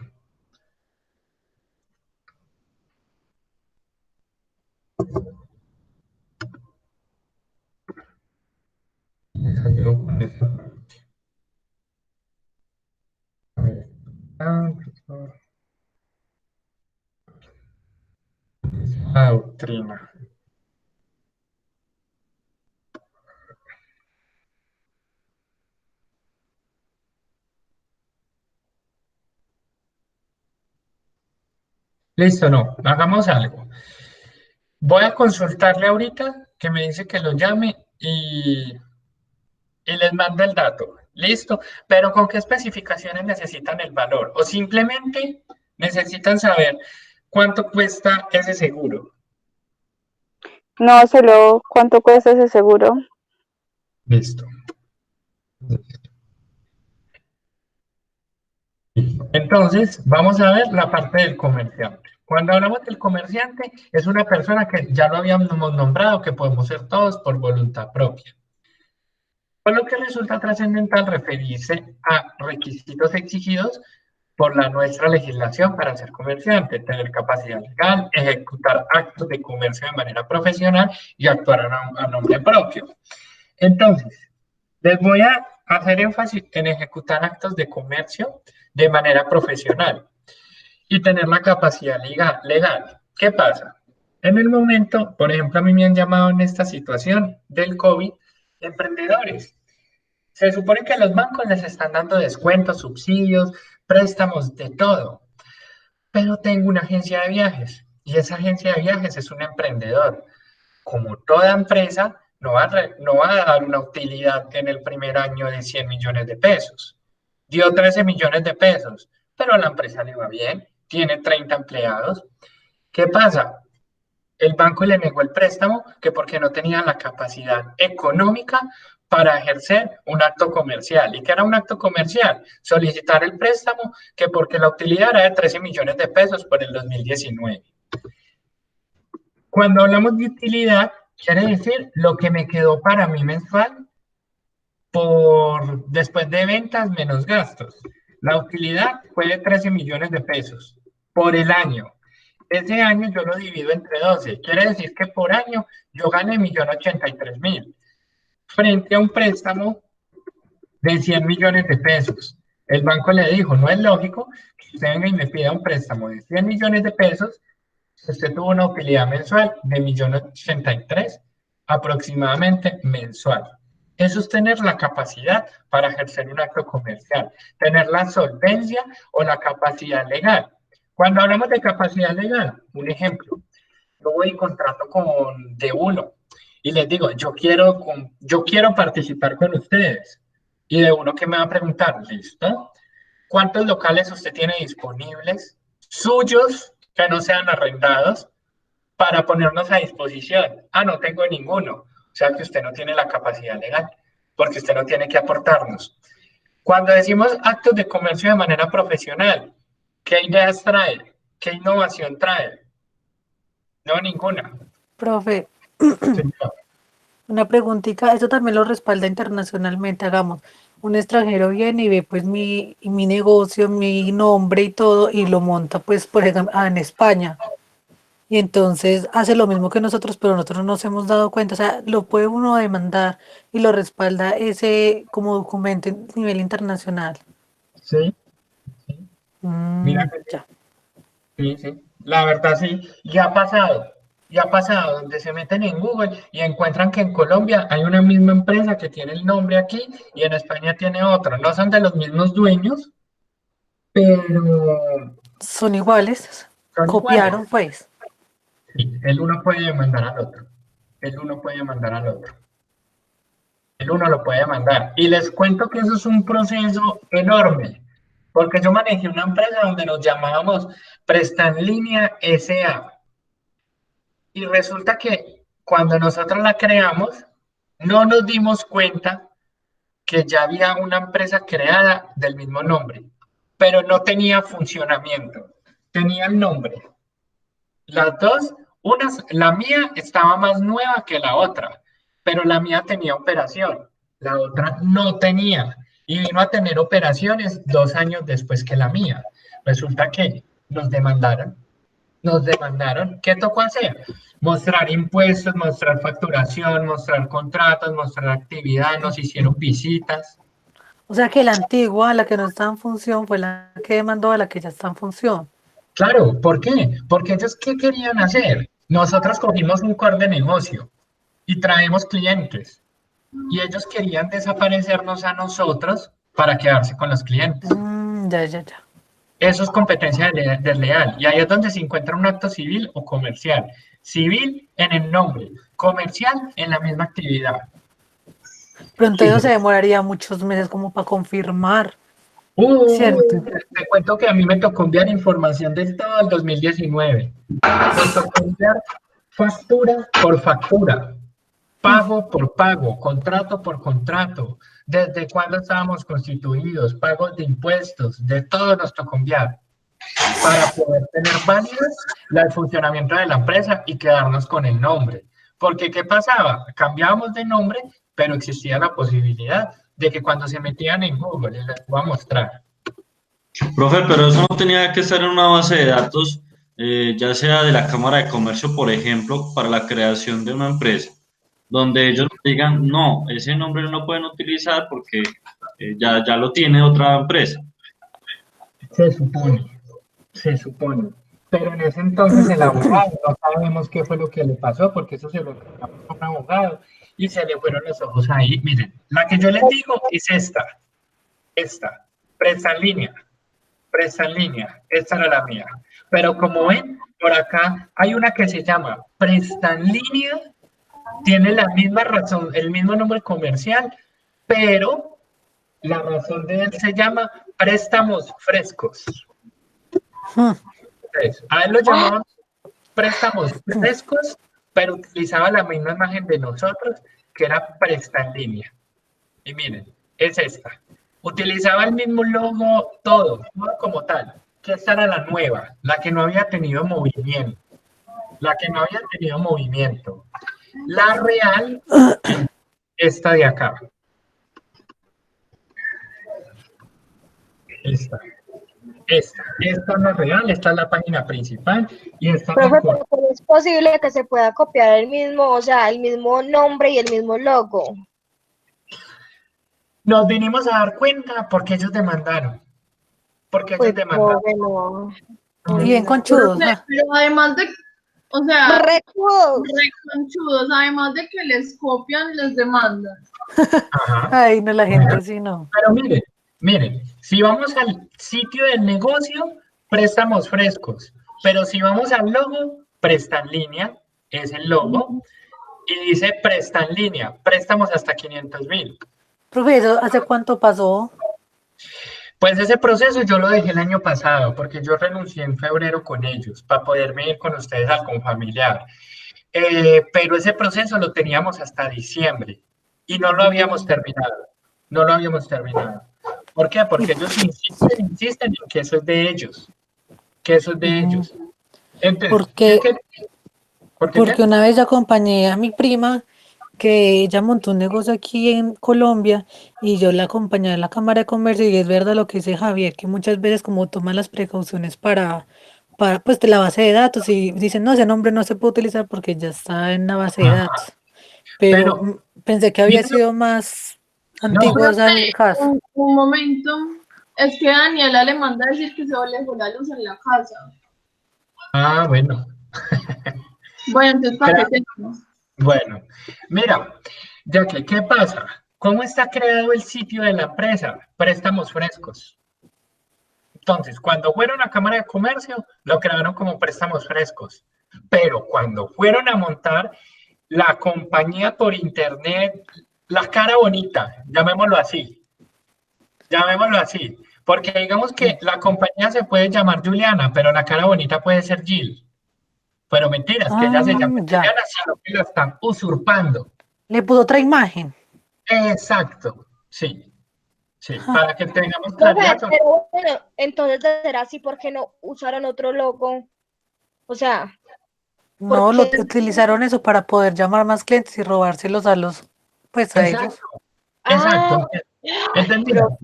A ver. La doctrina. Listo, no, hagamos algo. Voy a consultarle ahorita que me dice que lo llame y les mando el dato. Listo, pero ¿con qué especificaciones necesitan el valor? O simplemente necesitan saber cuánto cuesta ese seguro. No, solo cuánto cuesta ese seguro. Listo. Entonces, vamos a ver la parte del comerciante. Cuando hablamos del comerciante, es una persona que ya lo habíamos nombrado, que podemos ser todos por voluntad propia. Por lo que resulta trascendental referirse a requisitos exigidos por la nuestra legislación para ser comerciante, tener capacidad legal, ejecutar actos de comercio de manera profesional y actuar a nombre propio. Entonces, les voy a hacer énfasis en ejecutar actos de comercio de manera profesional y tener la capacidad legal. ¿Qué pasa? En el momento, por ejemplo, a mí me han llamado en esta situación del COVID emprendedores. Se supone que a los bancos les están dando descuentos, subsidios, préstamos, de todo. Pero tengo una agencia de viajes y esa agencia de viajes es un emprendedor. Como toda empresa, no va a dar una utilidad en el primer año de 100 millones de pesos. Dio 13 millones de pesos, pero a la empresa le va bien, tiene 30 empleados. ¿Qué pasa? El banco le negó el préstamo que porque no tenía la capacidad económica para ejercer un acto comercial. ¿Y qué era un acto comercial? Solicitar el préstamo que porque la utilidad era de 13 millones de pesos por el 2019. Cuando hablamos de utilidad, quiere decir lo que me quedó para mí mensual después de ventas menos gastos. La utilidad fue de 13 millones de pesos por el año. Ese año yo lo divido entre 12. Quiere decir que por año yo gané 1.083.000 frente a un préstamo de 100 millones de pesos. El banco le dijo, no es lógico que usted venga y me pida un préstamo de 100 millones de pesos si usted tuvo una utilidad mensual de 1.083.000 aproximadamente mensual. Eso es tener la capacidad para ejercer un acto comercial, tener la solvencia o la capacidad legal. Cuando hablamos de capacidad legal, un ejemplo, yo voy y contrato con D1 y les digo, yo quiero participar con ustedes. Y D1 que me va a preguntar, ¿listo? ¿Cuántos locales usted tiene disponibles, suyos, que no sean arrendados, para ponernos a disposición? Ah, no tengo ninguno. O sea que usted no tiene la capacidad legal, porque usted no tiene que aportarnos. Cuando decimos actos de comercio de manera profesional, ¿qué ideas trae? ¿Qué innovación trae? No, ninguna. Profe, Señor. una preguntita, eso también lo respalda internacionalmente, hagamos. Un extranjero viene y ve pues mi negocio, mi nombre y todo, y lo monta pues, por ejemplo, en España. Y entonces hace lo mismo que nosotros, pero nosotros no nos hemos dado cuenta. O sea, lo puede uno demandar y lo respalda ese como documento a nivel internacional. Sí, mira que Ya. sí, sí. La verdad sí, ya ha pasado, donde se meten en Google y encuentran que en Colombia hay una misma empresa que tiene el nombre aquí y en España tiene otro. No son de los mismos dueños, pero Son iguales, son copiaron iguales. pues. Sí, el uno puede demandar al otro. El uno puede demandar al otro. El uno lo puede demandar. Y les cuento que eso es un proceso enorme, porque yo manejé una empresa donde nos llamábamos Presta en Línea SA. Y resulta que cuando nosotros la creamos, no nos dimos cuenta que ya había una empresa creada del mismo nombre, pero no tenía funcionamiento, tenía el nombre. Las dos, la mía estaba más nueva que la otra, pero la mía tenía operación, la otra no tenía y vino a tener operaciones 2 años después que la mía. Resulta que nos demandaron. nos demandaron. ¿Qué tocó hacer? Mostrar impuestos, mostrar facturación, mostrar contratos, mostrar actividad, nos hicieron visitas. O sea que la antigua, la que no está en función, fue la que demandó a la que ya está en función. Claro, ¿por qué? Porque ellos, ¿qué querían hacer? Nosotros cogimos un core de negocio y traemos clientes y ellos querían desaparecernos a nosotros para quedarse con los clientes. Ya. Eso es competencia desleal y ahí es donde se encuentra un acto civil o comercial. Civil en el nombre, comercial en la misma actividad. Pero entonces se demoraría muchos meses como para confirmar, ¿cierto? Te cuento que a mí me tocó enviar información del todo el 2019. Me tocó enviar factura por factura, pago por pago, contrato por contrato, desde cuándo estábamos constituidos, pagos de impuestos, de todo nos tocó enviar para poder tener válidas el funcionamiento de la empresa y quedarnos con el nombre. Porque ¿qué pasaba? Cambiábamos de nombre, pero existía la posibilidad de que cuando se metían en Google, les voy a mostrar. Profe, pero eso no tenía que estar en una base de datos, ya sea de la Cámara de Comercio, por ejemplo, para la creación de una empresa, donde ellos digan, no, ese nombre no lo pueden utilizar porque ya lo tiene otra empresa. Se supone. Pero en ese entonces el abogado, no sabemos qué fue lo que le pasó, porque eso se lo reclamó a un abogado y se le fueron los ojos ahí. Miren, la que yo les digo es esta, presta en línea, esta era la mía. Pero como ven, por acá hay una que se llama presta en línea, tiene la misma razón, el mismo nombre comercial, pero la razón de él se llama préstamos frescos. A él lo llamaban préstamos frescos, pero utilizaba la misma imagen de nosotros, que era presta en línea. Y miren, es esta. Utilizaba el mismo logo, todo como tal. Que esta era la nueva, la que no había tenido movimiento. La real, esta de acá. Esta no es real, esta es la página principal y esta Profe, pero ¿cómo es posible que se pueda copiar el mismo, o sea, el mismo nombre y el mismo logo? Nos vinimos a dar cuenta porque ellos demandaron. Pues, no. Y bien conchudos, ¿no? Pero además de, o sea, Re conchudos, además de que les copian, les demandan. Ajá. Ay, no, la gente sí no. Pero miren, si vamos al sitio del negocio, préstamos frescos. Pero si vamos al logo, presta en línea, es el logo, y dice presta en línea, préstamos hasta 500.000. Profe, ¿eso hace cuánto pasó? Pues ese proceso yo lo dejé el año pasado, porque yo renuncié en febrero con ellos, para poderme ir con ustedes al Confamiliar. Pero ese proceso lo teníamos hasta diciembre, y no lo habíamos terminado. ¿Por qué? Porque ellos insisten en que eso es de ellos. Entonces, Porque una vez yo acompañé a mi prima, que ella montó un negocio aquí en Colombia, y yo la acompañé a la Cámara de Comercio, y es verdad lo que dice Javier, que muchas veces como toman las precauciones para pues de la base de datos, y dicen, no, ese nombre no se puede utilizar porque ya está en la base de datos. Pero pensé que había sido más antiguo el caso. Un momento, es que Daniela le manda a decir que se le dejó la luz en la casa. Ah, bueno. Bueno, entonces, ¿para qué tenemos? Bueno, mira, ya que, ¿qué pasa? ¿Cómo está creado el sitio de la empresa? Préstamos frescos. Entonces, cuando fueron a Cámara de Comercio, lo crearon como préstamos frescos. Pero cuando fueron a montar la compañía por internet, la cara bonita, llamémoslo así, porque digamos que la compañía se puede llamar Juliana, pero la cara bonita puede ser Jill. Pero mentiras, que ella se llama Juliana, sino que la están usurpando. Le puso otra imagen. Exacto, sí, para que tengamos claridad. Pero bueno, entonces de ser así, ¿por qué no usaron otro logo? O sea... No, utilizaron eso para poder llamar más clientes y robárselos a los, pues a ellos. Exacto. ¿Entendido?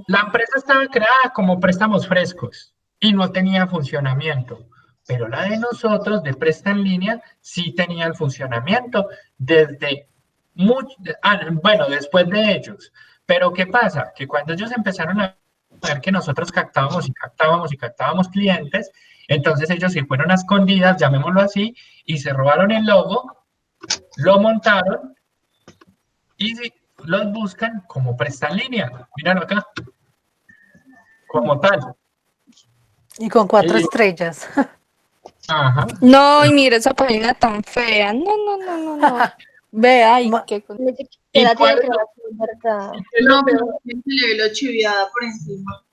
La empresa estaba creada como préstamos frescos y no tenía funcionamiento. pero la de nosotros, de Presta en Línea, sí tenía el funcionamiento desde bueno, después de ellos. Pero ¿qué pasa? Que cuando ellos empezaron a ver que nosotros captábamos y captábamos y captábamos clientes, entonces ellos se fueron a escondidas, llamémoslo así, y se robaron el logo, lo montaron y los buscan como Presta en Línea. Míralo acá, como tal. Y con 4 Y- estrellas. Ajá. No, y mira esa página tan fea. No, no, no, no, no. Vea, ay, Ma- qué Ni ¿Y siquiera cuál tiene es que ver con verdad. qué es No, lo pero peor? se le ve lo chiviada por encima.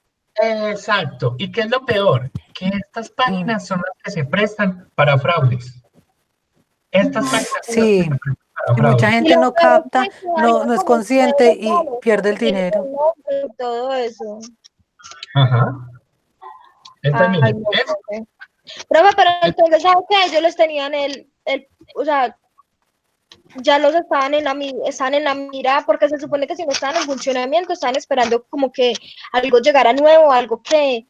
Exacto. ¿Y qué es lo peor? Que estas páginas son las que se prestan para fraudes. Estas páginas son las que Sí, se prestan para y mucha fraudes. Y gente lo no peor capta, es que dañan no es como consciente redes y sociales, pierde el tienen dinero. el nombre y todo eso. Ajá. Entonces, Ay, miren, no, profe. Profe, pero entonces, ¿sabes qué? Ellos les tenían o sea, ya los estaban en la mira, porque se supone que si no estaban en funcionamiento, estaban esperando como que algo llegara nuevo, algo que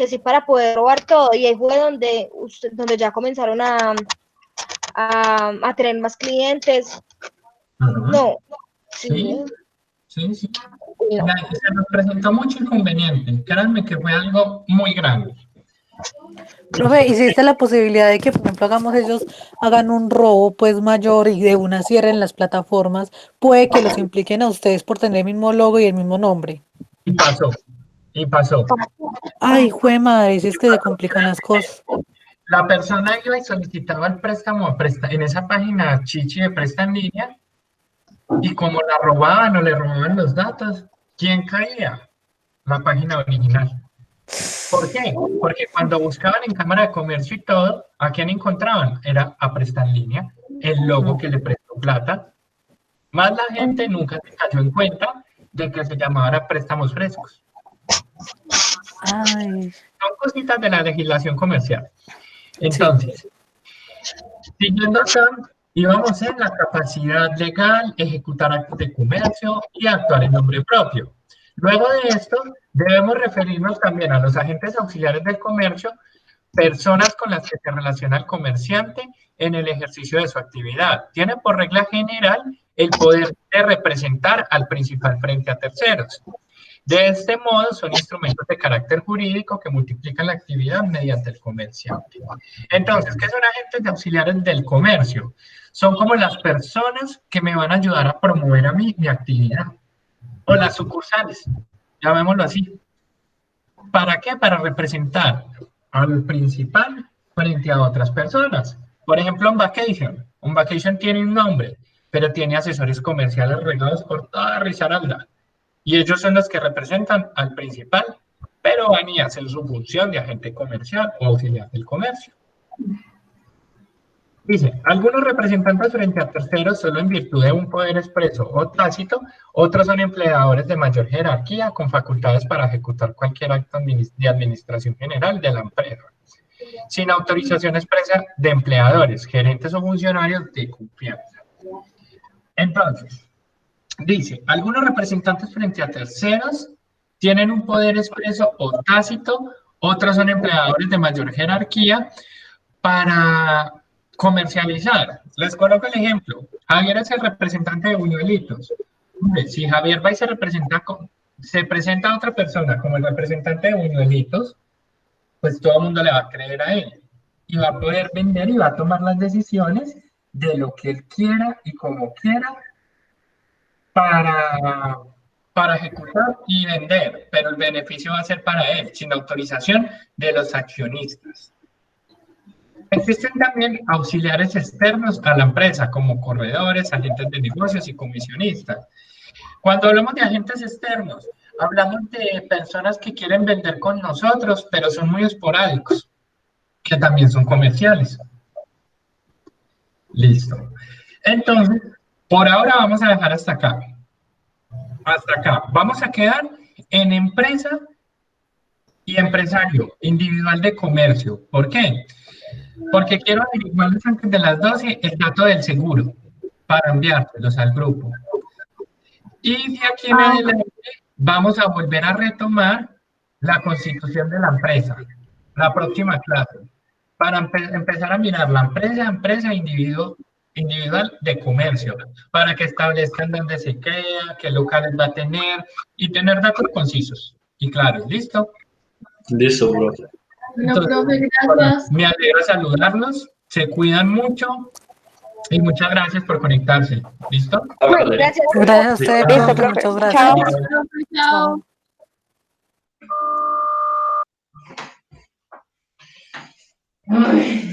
sí para poder robar todo. Y ahí fue donde ya comenzaron a tener más clientes. ajá. No, Sí, sí, sí. no. Se nos presentó mucho inconveniente. Créanme que fue algo muy grande. Profe, ¿existe la posibilidad de que, por ejemplo, ellos hagan un robo pues mayor y de una cierren las plataformas? Puede que los impliquen a ustedes por tener el mismo logo y el mismo nombre. Y pasó, y pasó. Ay, jue madre, si es que se complican las cosas. La persona iba y solicitaba el préstamo en esa página chichi de Presta en Línea, y como la robaban o le robaban los datos, ¿quién caía? La página original. ¿Por qué? Porque cuando buscaban en Cámara de Comercio y todo, ¿a quién encontraban? Era a Presta en Línea, el logo que le prestó plata. Más la gente nunca se cayó en cuenta de que se llamara préstamos frescos. Ay, Son cositas de la legislación comercial. sí. Entonces, siguiendo acá, íbamos en la capacidad legal, ejecutar actos de comercio y actuar en nombre propio. Luego de esto, debemos referirnos también a los agentes auxiliares del comercio, personas con las que se relaciona el comerciante en el ejercicio de su actividad. Tiene por regla general el poder de representar al principal frente a terceros. De este modo, son instrumentos de carácter jurídico que multiplican la actividad mediante el comerciante. Entonces, ¿qué son agentes de auxiliares del comercio? Son como las personas que me van a ayudar a promover a mí mi actividad. O las sucursales, llamémoslo así. ¿Para qué? Para representar al principal frente a otras personas. Por ejemplo, un vacation. Un vacation tiene un nombre, pero tiene asesores comerciales regados por toda Risaralda. Y ellos son los que representan al principal, pero van y hacen su función de agente comercial o auxiliar del comercio. Dice, algunos representantes frente a terceros solo en virtud de un poder expreso o tácito, otros son empleadores de mayor jerarquía con facultades para ejecutar cualquier acto de administración general de la empresa, sin autorización expresa de empleadores, gerentes o funcionarios de confianza. Entonces, dice, algunos representantes frente a terceros tienen un poder expreso o tácito, otros son empleadores de mayor jerarquía para comercializar. Les coloco el ejemplo. Javier es el representante de Buñuelitos. Si Javier va y se presenta a otra persona como el representante de Buñuelitos, pues todo el mundo le va a creer a él. Y va a poder vender y va a tomar las decisiones de lo que él quiera y como quiera para ejecutar y vender, pero el beneficio va a ser para él, sin autorización de los accionistas. Existen también auxiliares externos a la empresa, como corredores, agentes de negocios y comisionistas. Cuando hablamos de agentes externos, hablamos de personas que quieren vender con nosotros, pero son muy esporádicos, que también son comerciales. Listo. Entonces, por ahora vamos a dejar hasta acá. Hasta acá. Vamos a quedar en empresa y empresario, individual de comercio. ¿Por qué? Porque quiero averiguarles antes de las 12 el dato del seguro para enviárselos al grupo. Y de aquí en adelante vamos a volver a retomar la constitución de la empresa, la próxima clase, para empezar a mirar la empresa individual de comercio, para que establezcan dónde se queda, qué locales va a tener y tener datos concisos y claros. ¿Listo? Listo, profe. No, Entonces, profe, gracias. me alegra saludarlos, se cuidan mucho y muchas gracias por conectarse. ¿Listo? Hágale. Gracias. Gracias a usted, Listo, profe, profe. muchas gracias. Chao. Profe, chao. Chao. Ay.